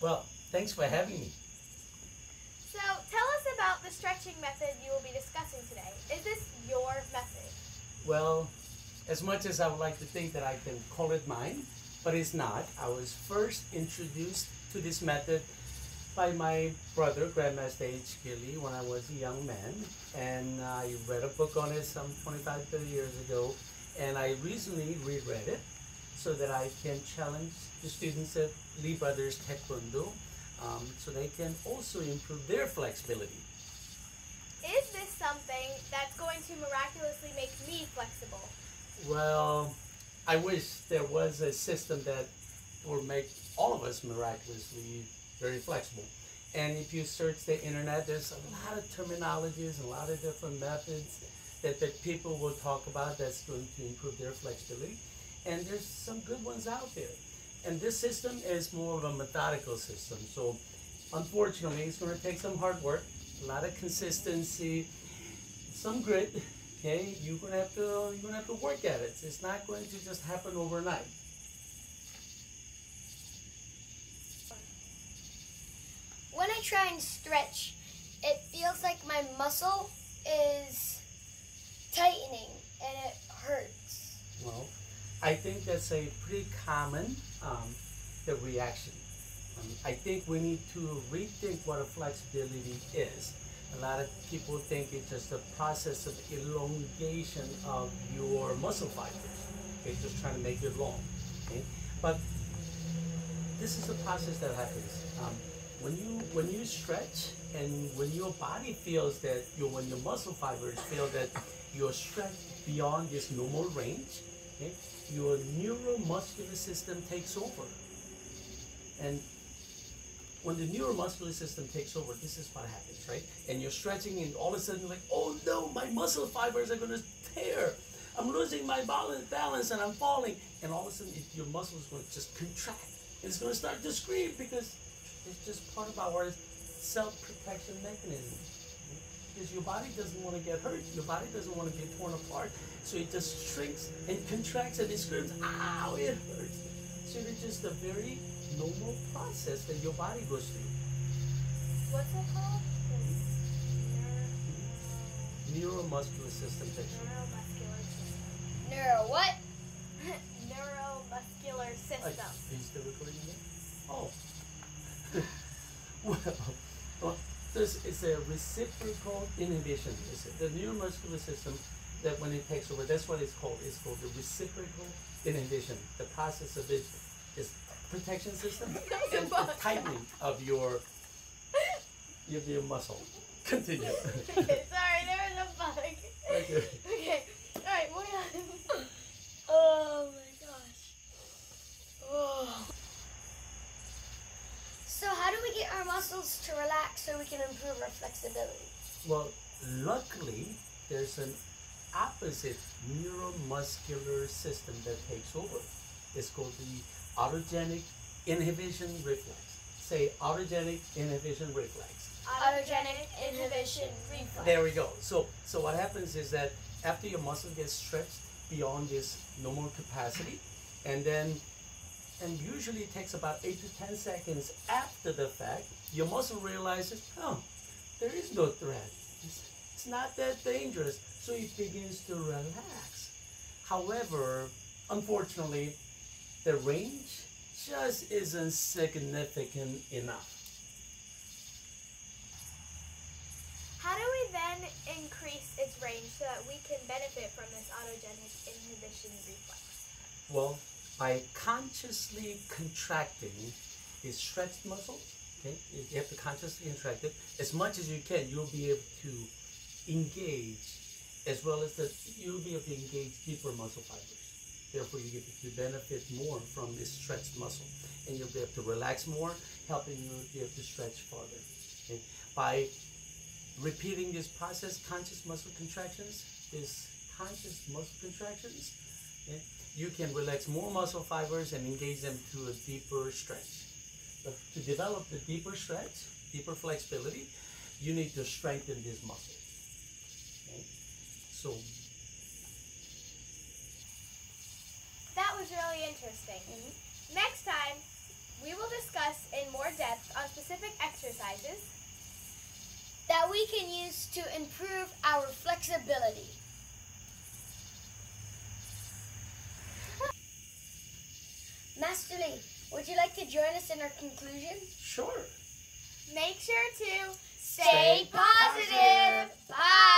Well, thanks for having me. So, tell us about the stretching method you will be discussing today. Is this your method? Well, as much as I would like to think that I can call it mine, but it's not. I was first introduced to this method by my brother, Grandmaster H. Gilly, when I was a young man. And I read a book on it some 25, 30 years ago. And I recently reread it so that I can challenge the students at Lee Brothers Taekwondo so they can also improve their flexibility. Is this something that's going to miraculously make me flexible? Well, I wish there was a system that would make all of us miraculously very flexible. And if you search the internet, there's a lot of terminologies, a lot of different methods that people will talk about that's going to improve their flexibility. And there's some good ones out there. And this system is more of a methodical system. So unfortunately, it's going to take some hard work, a lot of consistency, some grit. Okay, you're gonna have to work at it. It's not going to just happen overnight. When I try and stretch, it feels like my muscle is tightening and it hurts. Well, I think that's a pretty common the reaction. I think we need to rethink what a flexibility is. A lot of people think it's just a process of elongation of your muscle fibers. It's just trying to make it long. Okay? But this is a process that happens. When you stretch and when your body feels that when your muscle fibers feel that you're stretched beyond this normal range, okay, your neuromuscular system takes over. And when the neuromuscular system takes over, this is what happens, right? And you're stretching, and all of a sudden, you're like, oh no, my muscle fibers are going to tear. I'm losing my balance and I'm falling. And all of a sudden, your muscle is going to just contract. It's going to start to scream because it's just part of our self-protection mechanism. Because your body doesn't want to get hurt. Your body doesn't want to get torn apart. So it just shrinks and contracts and it screams, ow, it hurts. So it's just a very normal process that your body goes through. What's it called? Neuromuscular system tension. Neuromuscular system. Neuro what? Neuromuscular system. Are you still recording it? Oh. well, well it's a reciprocal inhibition. It's the neuromuscular system that when it takes over, that's what it's called. It's called the reciprocal inhibition. The process of it is protection system and the tightening of your muscle. Continue. Okay, sorry, there was a bug. Okay. Okay, alright, moving on. Oh my gosh. Oh. So how do we get our muscles to relax so we can improve our flexibility? Well, luckily, there's an opposite neuromuscular system that takes over. It's called the autogenic inhibition reflex. Say autogenic inhibition reflex. Autogenic inhibition reflex. There we go. So what happens is that after your muscle gets stretched beyond this normal capacity, and usually it takes about 8 to 10 seconds after the fact, your muscle realizes, oh, there is no threat. It's not that dangerous. So it begins to relax. However, unfortunately, the range just isn't significant enough. How do we then increase its range so that we can benefit from this autogenic inhibition reflex? Well, by consciously contracting the stretched muscle, okay, you have to consciously contract it as much as you can. You'll be able to engage, as well as you'll be able to engage deeper muscle fibers. Therefore, you get to benefit more from this stretched muscle, and you'll be able to relax more, helping you be able to stretch farther. Okay? By repeating this process, conscious muscle contractions, okay, you can relax more muscle fibers and engage them to a deeper stretch. But to develop the deeper stretch, deeper flexibility, you need to strengthen this muscle. Okay? So That was really interesting. Next time, we will discuss in more depth on specific exercises that we can use to improve our flexibility. Master Lee, would you like to join us in our conclusion? Sure. Make sure to Stay positive. Bye.